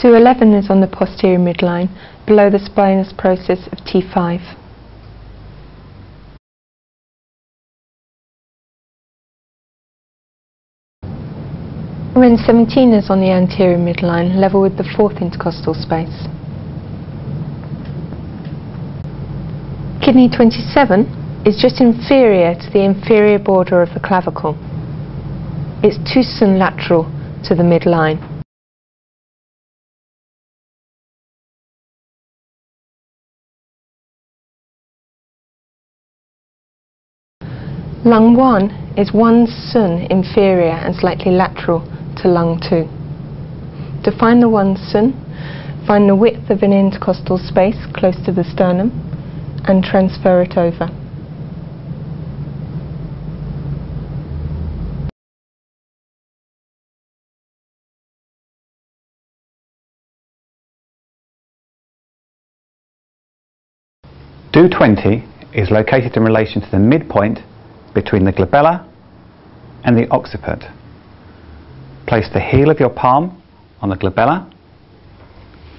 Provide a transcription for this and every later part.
211 is on the posterior midline, below the spinous process of T5. When 17 is on the anterior midline, level with the fourth intercostal space. Kidney 27 is just inferior to the inferior border of the clavicle. It's too lateral to the midline. Lung 1 is 1 sun inferior and slightly lateral to lung 2. To find the 1 sun, find the width of an intercostal space close to the sternum and transfer it over. Do 20 is located in relation to the midpoint between the glabella and the occiput. Place the heel of your palm on the glabella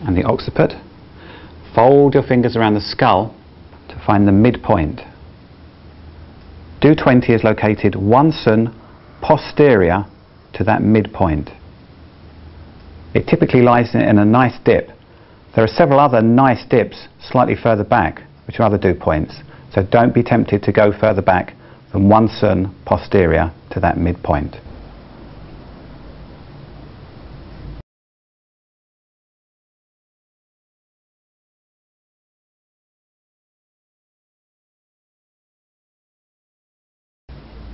and the occiput. Fold your fingers around the skull to find the midpoint. Do 20 is located 1 sun posterior to that midpoint. It typically lies in a nice dip. There are several other nice dips slightly further back, which are other dew points, so don't be tempted to go further back than 1 sun posterior to that midpoint.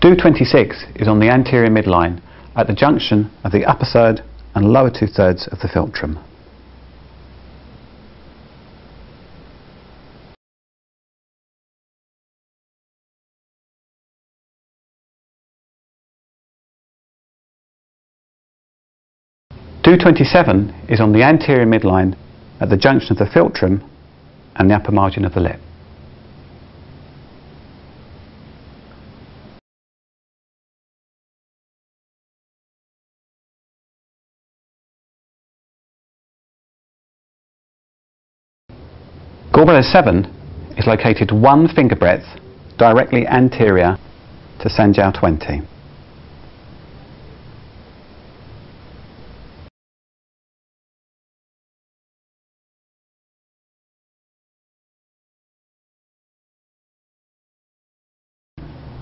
Do 26 is on the anterior midline at the junction of the upper third and lower 2/3 of the philtrum. Do 27 is on the anterior midline at the junction of the philtrum and the upper margin of the lip. Gallbladder 7 is located 1 finger breadth directly anterior to Sanjiao 20.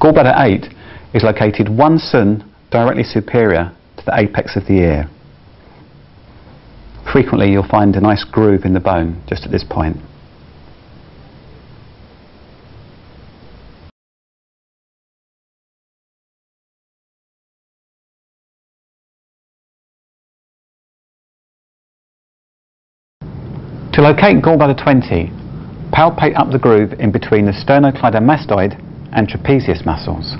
Gallbladder 8 is located 1 sun directly superior to the apex of the ear. Frequently you'll find a nice groove in the bone just at this point. To locate gallbladder 20, palpate up the groove in between the sternocleidomastoid and trapezius muscles.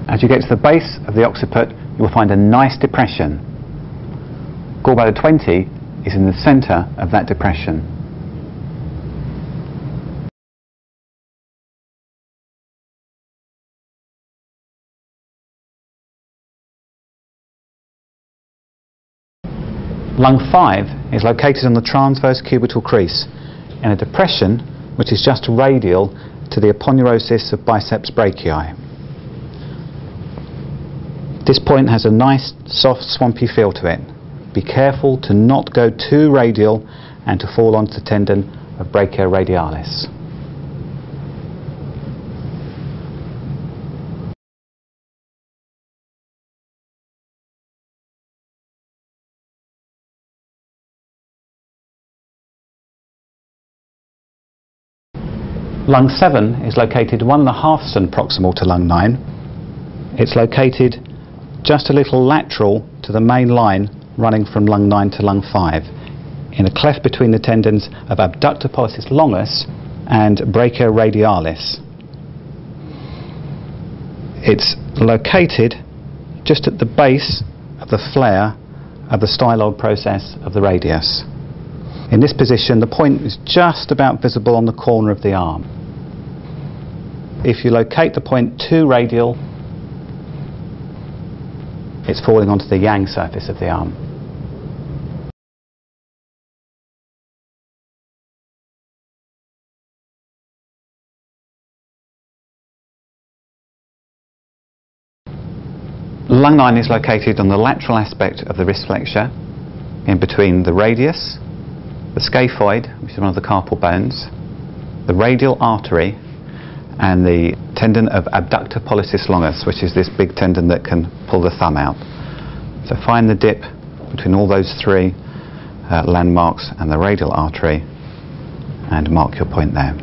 As you get to the base of the occiput, you will find a nice depression. Gallbladder 20 is in the centre of that depression. Lung 5 is located on the transverse cubital crease in a depression which is just radial to the aponeurosis of biceps brachii. This point has a nice soft swampy feel to it. Be careful to not go too radial and to fall onto the tendon of brachioradialis. Lung 7 is located 1.5 sun proximal to lung 9. It's located just a little lateral to the main line running from lung 9 to lung 5, in a cleft between the tendons of abductor pollicis longus and brachioradialis. It's located just at the base of the flare of the styloid process of the radius. In this position, the point is just about visible on the corner of the arm. If you locate the point too radial, it's falling onto the yang surface of the arm. lung 9 is located on the lateral aspect of the wrist flexure, in between the radius, the scaphoid, which is one of the carpal bones, the radial artery, and the tendon of abductor pollicis longus, which is this big tendon that can pull the thumb out. So find the dip between all those three landmarks and the radial artery and mark your point there.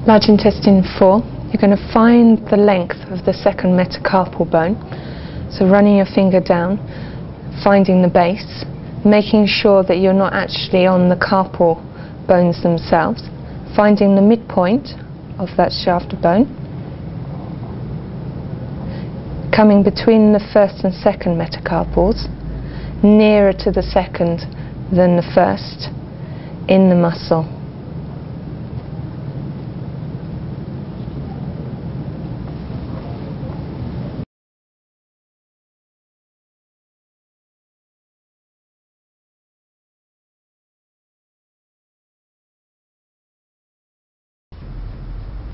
Large intestine 4, you're going to find the length of the second metacarpal bone. So running your finger down, finding the base, making sure that you're not actually on the carpal bones themselves, finding the midpoint of that shaft of bone, coming between the first and second metacarpals, nearer to the second than the first in the muscle.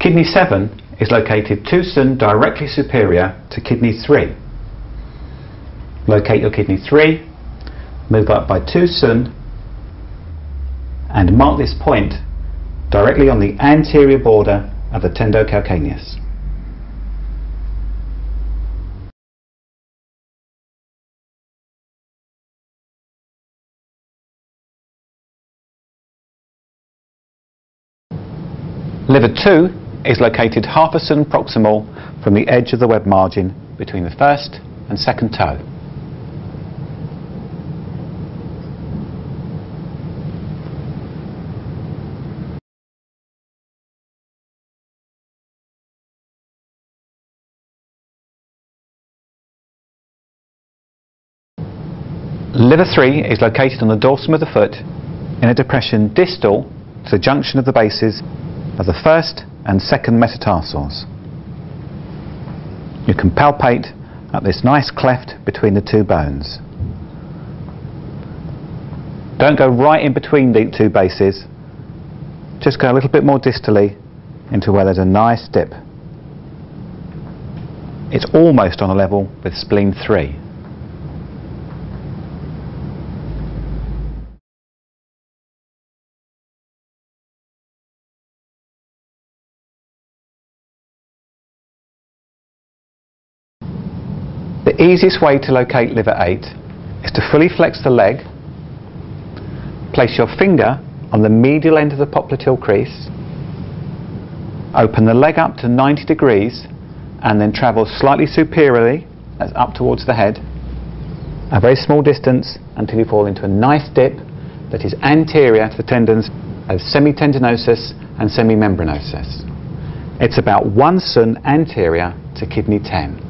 Kidney 7 is located 2 cm directly superior to kidney 3. Locate your kidney 3, move up by 2 cm and mark this point directly on the anterior border of the tendocalcaneus. Liver 2 is located half a cm proximal from the edge of the web margin between the first and second toe. Liver 3 is located on the dorsum of the foot in a depression distal to the junction of the bases of the first and second metatarsals. You can palpate up this nice cleft between the two bones. Don't go right in between the two bases, just go a little bit more distally into where there's a nice dip. It's almost on a level with spleen 3. The easiest way to locate liver 8 is to fully flex the leg, place your finger on the medial end of the popliteal crease, open the leg up to 90 degrees and then travel slightly superiorly, that's up towards the head, a very small distance until you fall into a nice dip that is anterior to the tendons of semitendinosus and semimembranosus. It's about 1 cm anterior to kidney 10.